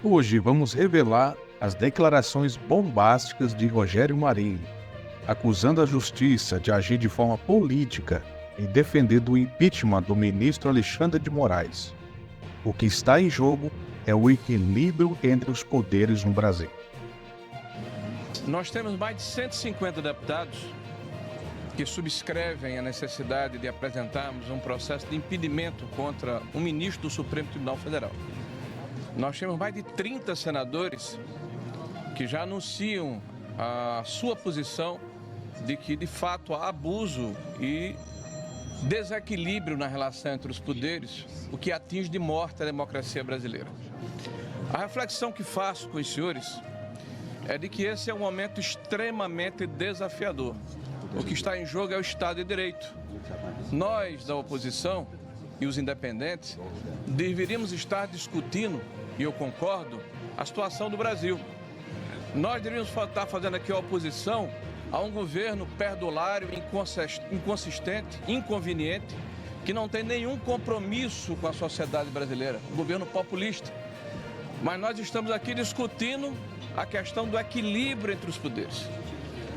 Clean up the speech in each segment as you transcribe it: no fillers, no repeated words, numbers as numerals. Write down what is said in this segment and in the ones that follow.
Hoje vamos revelar as declarações bombásticas de Rogério Marinho, acusando a justiça de agir de forma política em defender do impeachment do ministro Alexandre de Moraes. O que está em jogo é o equilíbrio entre os poderes no Brasil. Nós temos mais de 150 deputados que subscrevem a necessidade de apresentarmos um processo de impedimento contra um ministro do Supremo Tribunal Federal. Nós temos mais de 30 senadores que já anunciam a sua posição de que, de fato, há abuso e desequilíbrio na relação entre os poderes, o que atinge de morte a democracia brasileira. A reflexão que faço com os senhores é de que esse é um momento extremamente desafiador. O que está em jogo é o Estado de Direito. Nós, da oposição e os independentes, deveríamos estar discutindo, e eu concordo, a situação do Brasil. Nós deveríamos estar fazendo aqui a oposição a um governo perdulário, inconsistente, inconveniente, que não tem nenhum compromisso com a sociedade brasileira, um governo populista. Mas nós estamos aqui discutindo a questão do equilíbrio entre os poderes.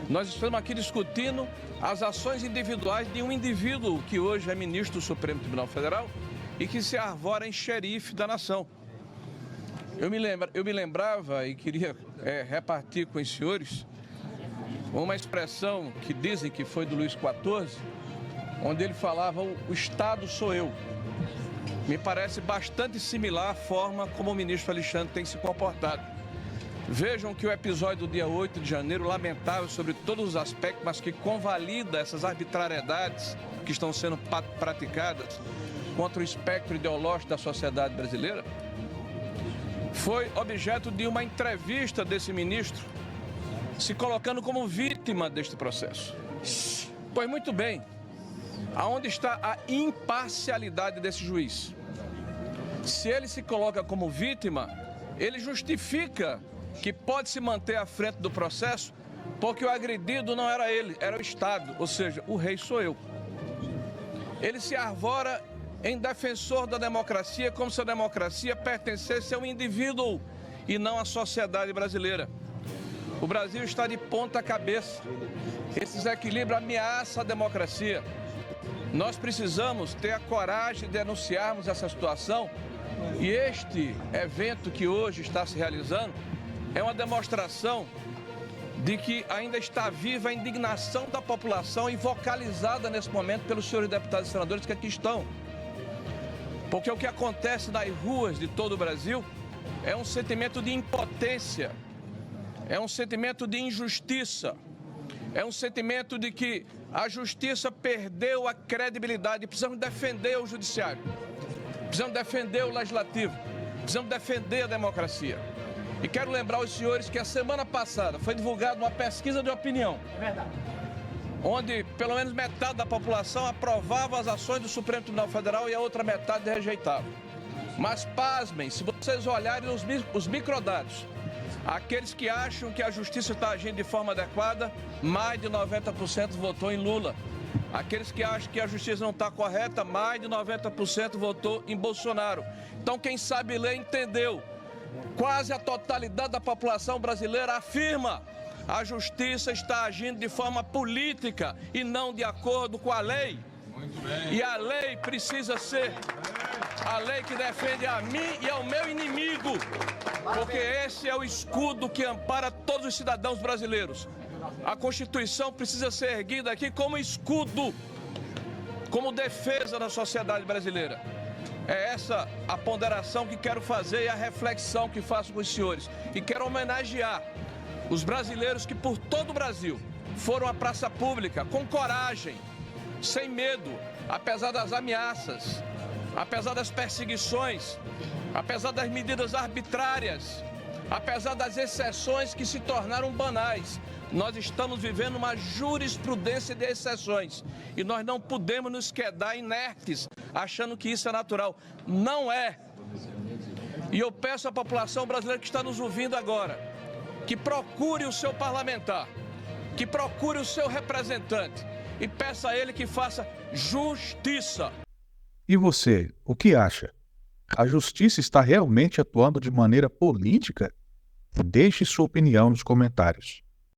Nós estamos aqui discutindo as ações individuais de um indivíduo que hoje é ministro do Supremo Tribunal Federal e que se arvora em xerife da nação. Eu me lembrava e queria repartir com os senhores uma expressão que dizem que foi do Luís XIV, onde ele falava: o Estado sou eu. Me parece bastante similar à forma como o ministro Alexandre tem se comportado. Vejam que o episódio do dia 8 de janeiro, lamentável sobre todos os aspectos, mas que convalida essas arbitrariedades que estão sendo praticadas contra o espectro ideológico da sociedade brasileira, foi objeto de uma entrevista desse ministro, se colocando como vítima deste processo. Pois muito bem, aonde está a imparcialidade desse juiz? Se ele se coloca como vítima, ele justifica que pode se manter à frente do processo porque o agredido não era ele, era o Estado, ou seja, o rei sou eu. Ele se arvora em defensor da democracia, como se a democracia pertencesse a um indivíduo e não à sociedade brasileira. O Brasil está de ponta cabeça. Esse desequilíbrio ameaça a democracia. Nós precisamos ter a coragem de denunciarmos essa situação, e este evento que hoje está se realizando é uma demonstração de que ainda está viva a indignação da população e vocalizada nesse momento pelos senhores deputados e senadores que aqui estão. Porque o que acontece nas ruas de todo o Brasil é um sentimento de impotência, é um sentimento de injustiça, é um sentimento de que a justiça perdeu a credibilidade. Precisamos defender o judiciário, precisamos defender o legislativo, precisamos defender a democracia. E quero lembrar aos senhores que a semana passada foi divulgada uma pesquisa de opinião. É verdade. Onde pelo menos metade da população aprovava as ações do Supremo Tribunal Federal e a outra metade rejeitava. Mas pasmem, se vocês olharem os microdados, aqueles que acham que a justiça está agindo de forma adequada, mais de 90% votou em Lula. Aqueles que acham que a justiça não está correta, mais de 90% votou em Bolsonaro. Então quem sabe ler entendeu. Quase a totalidade da população brasileira afirma: a justiça está agindo de forma política e não de acordo com a lei. Muito bem. E a lei precisa ser a lei que defende a mim e ao meu inimigo, porque esse é o escudo que ampara todos os cidadãos brasileiros. A Constituição precisa ser erguida aqui como escudo, como defesa da sociedade brasileira. É essa a ponderação que quero fazer e a reflexão que faço com os senhores. E quero homenagear os brasileiros que por todo o Brasil foram à praça pública com coragem, sem medo, apesar das ameaças, apesar das perseguições, apesar das medidas arbitrárias, apesar das exceções que se tornaram banais. Nós estamos vivendo uma jurisprudência de exceções e nós não podemos nos quedar inertes, achando que isso é natural. Não é. E eu peço à população brasileira que está nos ouvindo agora, que procure o seu parlamentar, que procure o seu representante e peça a ele que faça justiça. E você, o que acha? A justiça está realmente atuando de maneira política? Deixe sua opinião nos comentários.